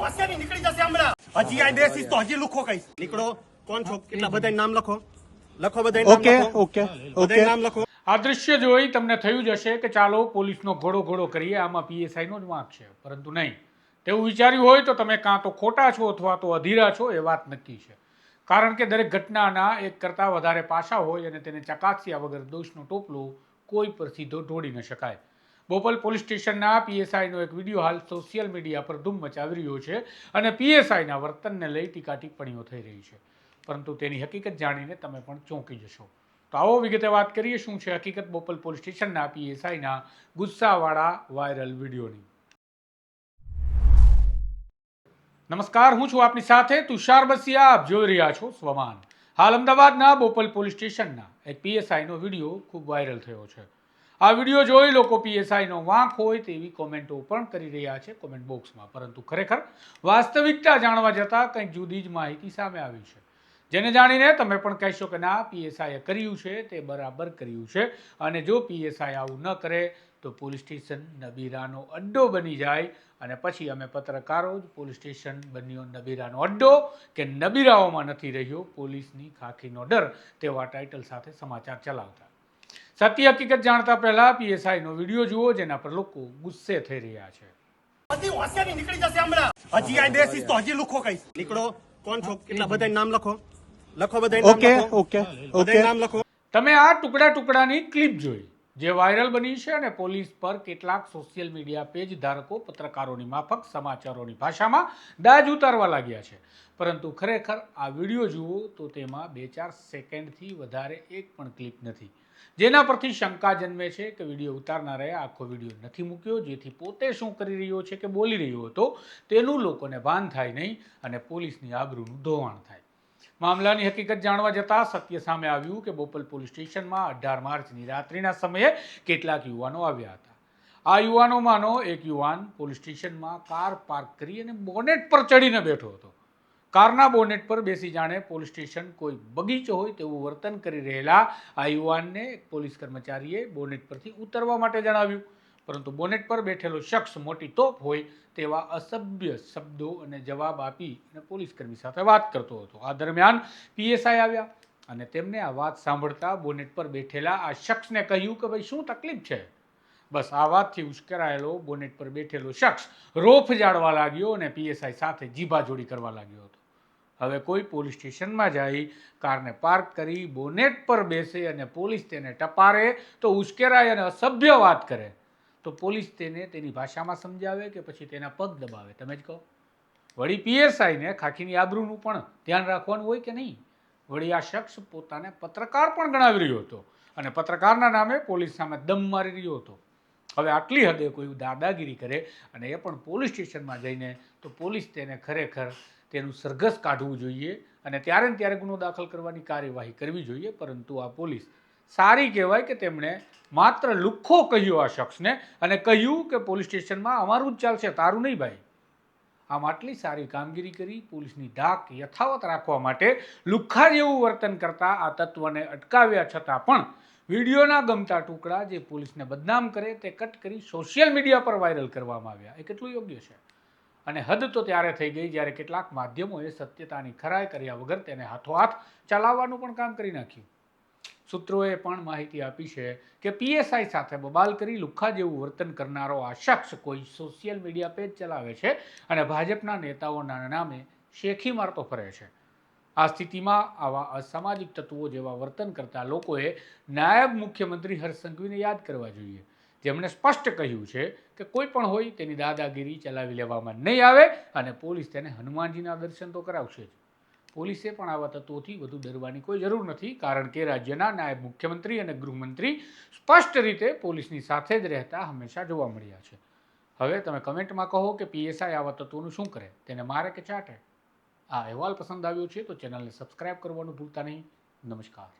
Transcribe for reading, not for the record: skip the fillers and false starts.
હોશિયારી નીકળી જશે હમણાં. હજી આ બેસીસ તો હજી લુખો કઈશ. નીકળો. કોણ છો? કેટલા બધા નામ લખો. લખો બધા નામ લખો. બધા નામ લખો. આ દ્રશ્ય જોઈ તમને થયું જ હશે કે ચાલો પોલીસનો ઘોડો કરીએ, આમાં પીએસઆઈનો જ વાંક છે, પરંતુ નહીં. તેવું વિચાર્યું હોય તો તમે કાં તો ખોટા છો અથવા તો અધીરા છો, એ વાત નક્કી છે. કારણ કે દરેક ઘટનાના એક કરતાં વધારે પાસા હોય અને તેને ચકાસ્યા વગર દોષનો ટોપલો કોઈ પર સીધો ઢોળી ન શકાય. બોપલ પોલીસ સ્ટેશનના પીએસઆઈનો એક વિડીયો હાલ સોશિયલ મીડિયા પર ધૂમ મચાવી રહ્યો છે અને પીએસઆઈના વર્તનને લઈ ટીકા ટિપ્પણીઓ થઈ રહી છે. પરંતુ તેની હકીકત જાણીને તમે પણ ચોંકી જશો. તો આવો વિગતે વાત કરીએ શું છે હકીકત બોપલ પોલીસ સ્ટેશનના પીએસઆઈના ગુસ્સાવાળા વાયરલ વિડીયોની. નમસ્કાર, હું છું આપની સાથે તુષાર બસિયા. આપ જોઈ રહ્યા છો સ્વમાન. હાલ અમદાવાદના બોપલ પોલીસ સ્ટેશનના એક પીએસઆઈનો વિડીયો ખૂબ વાયરલ થયો છે. આ વિડીયો જોઈ લોકો પીએસઆઈનો વાંક હોય તેવી કોમેન્ટો પણ કરી રહ્યા છે કોમેન્ટ બોક્સમાં. પરંતુ ખરેખર વાસ્તવિકતા જાણવા જતાં કંઈક જુદી જ માહિતી સામે આવી છે, જેને જાણીને તમે પણ કહેશો કે ના, પીએસઆઈએ કર્યું છે તે બરાબર કર્યું છે. અને જો પીએસઆઈ આવું ન કરે તો પોલીસ સ્ટેશન નબીરાનો અડ્ડો બની જાય અને પછી અમે પત્રકારો જ પોલીસ સ્ટેશન બન્યો નબીરાનો અડ્ડો કે નબીરાઓમાં નથી રહ્યો પોલીસની ખાખીનો ડર, તેવા ટાઇટલ સાથે સમાચાર ચલાવતા. સત્ય હકીકત જાણતા પહેલા પીએસઆઈનો વિડીયો જુઓ, જેના પર લોકો ગુસ્સે થઈ રહ્યા છે. બધી હોશિયારી નીકળી જશે હમણાં. હજી આ બેસીસ તો હજી લુખો કઈશ. નીકળો. કોણ છો? કેટલા બધા નામ લખો. લખો બધા નામ લખો. બધા નામ લખો. તમે આ ટુકડાની ક્લિપ જોઈ જે વાયરલ બની છે અને પોલીસ પર કેટલાક સોશિયલ મીડિયા પેજ ધારકો પત્રકારોની માફક સમાચારોની ભાષામાં દાજ ઉતારવા લાગ્યા છે. પરંતુ ખરેખર આ વિડીયો જુઓ તો તેમાં 2-4 સેકન્ડથી વધારે એક પણ ક્લિપ નથી, જેના પરથી શંકા જન્મે છે કે વિડીયો ઉતારનારાએ આખો વિડીયો નથી મૂક્યો, જેથી પોતે શું કરી રહ્યો છે કે બોલી રહ્યો હતો તેનું લોકોને ભાન થાય નહીં અને પોલીસની આબરૂનું ધોવાણ થાય. મામલાની હકીકત જાણવા જતાં સત્ય સામે આવ્યું કે બોપલ પોલીસ સ્ટેશનમાં 18 માર્ચની રાત્રિના સમયે કેટલાક યુવાનો આવ્યા હતા. આ યુવાનોમાંનો એક યુવાન પોલીસ સ્ટેશનમાં કાર પાર્ક કરી અને બોનેટ પર ચડીને બેઠો હતો. કારના બોનેટ પર બેસી જાણે પોલીસ સ્ટેશન કોઈ બગીચો હોય તેવું વર્તન કરી રહેલા આ યુવાનને પોલીસ કર્મચારીએ બોનેટ પરથી ઉતરવા માટે જણાવ્યું. પરંતુ બોનેટ પર બેઠેલો શખ્સ મોટી તોપ હોય તેવા અસભ્ય શબ્દો અને જવાબ આપી અને પોલીસ કર્મી સાથે વાત કરતો હતો. આ દરમિયાન પીએસઆઈ આવ્યા અને તેમને આ વાત સાંભળતા બોનેટ પર બેઠેલા આ શખ્સને કહ્યું કે ભાઈ શું તકલીફ છે. બસ આ વાતથી ઉશ્કેરાયેલો બોનેટ પર બેઠેલો શખ્સ રોફ જાળવા લાગ્યો અને પીએસઆઈ સાથે જીભાજોડી કરવા લાગ્યો હતો. હવે કોઈ પોલીસ સ્ટેશનમાં જઈ કારને પાર્ક કરી બોનેટ પર બેસે અને પોલીસ તેને ટપારે તો ઉશ્કેરાય અને અસભ્ય વાત કરે તો પોલીસ તેને તેની ભાષામાં સમજાવે કે પછી તેના પગ દબાવે? તમે જ કહો. વળી પીએસઆઈને ખાખીની આબરૂનું પણ ધ્યાન રાખવાનું હોય કે નહીં? વળી આ શખ્સ પોતાને પત્રકાર પણ ગણાવી રહ્યો હતો અને પત્રકારના નામે પોલીસ સામે દમ મારી રહ્યો હતો. હવે આટલી હદે કોઈ દાદાગીરી કરે અને એ પણ પોલીસ સ્ટેશનમાં જઈને, તો પોલીસ તેને ખરેખર તેનું સરઘસ કાઢવું જોઈએ અને ત્યારે ને ત્યારે ગુનો દાખલ કરવાની કાર્યવાહી કરવી જોઈએ. પરંતુ આ પોલીસ સારી કહેવાય કે તેમણે માત્ર લુખ્ખો કહ્યો આ શખ્સને અને કહ્યું કે પોલીસ સ્ટેશનમાં અમારું જ ચાલશે, તારું નહીં ભાઈ. આમ આટલી સારી કામગીરી કરી પોલીસની ધાક યથાવત રાખવા માટે લુખ્ખા જેવું વર્તન કરતા આ તત્વને અટકાવ્યા છતાં પણ વિડીયોના ગમતા ટુકડા જે પોલીસને બદનામ કરે તે કટ કરી સોશિયલ મીડિયા પર વાયરલ કરવામાં આવ્યા. એ કેટલું યોગ્ય છે? અને હદ તો ત્યારે થઈ ગઈ જ્યારે કેટલાક માધ્યમોએ સત્યતાની ખરાઈ કર્યા વગર તેને હાથોહાથ ચલાવવાનું પણ કામ કરી નાખ્યું. સૂત્રોએ પણ માહિતી આપી છે કે પીએસઆઈ સાથે બબાલ કરી લુખ્ખા જેવું વર્તન કરનારો આ શખ્સ કોઈ સોશિયલ મીડિયા પેજ ચલાવે છે અને ભાજપના નેતાઓના નામે શેખી મારતો ફરે છે. આ સ્થિતિમાં આવા અસામાજિક તત્વો જેવા વર્તન કરતા લોકોએ નાયબ મુખ્યમંત્રી હર્ષ સંઘવીને યાદ કરવા જોઈએ, જેમણે સ્પષ્ટ કહ્યું છે કે કોઈ પણ હોય તેની દાદાગીરી ચલાવી લેવામાં નહીં આવે અને પોલીસ તેને હનુમાનજીના દર્શન તો કરાવશે જ. પોલીસે પણ આવા તત્વોથી વધુ ડરવાની કોઈ જરૂર નથી, કારણ કે રાજ્યના નાયબ મુખ્યમંત્રી અને ગૃહમંત્રી સ્પષ્ટ રીતે પોલીસની સાથે જ રહેતા હંમેશા જોવા મળ્યા છે. હવે તમે કમેન્ટમાં કહો કે પીએસઆઈ આવા તત્વોનું શું કરે, તેને મારે કે ચાટે? આ અહેવાલ પસંદ આવ્યો છે તો ચેનલને સબસ્ક્રાઇબ કરવાનું ભૂલતા નહીં. નમસ્કાર.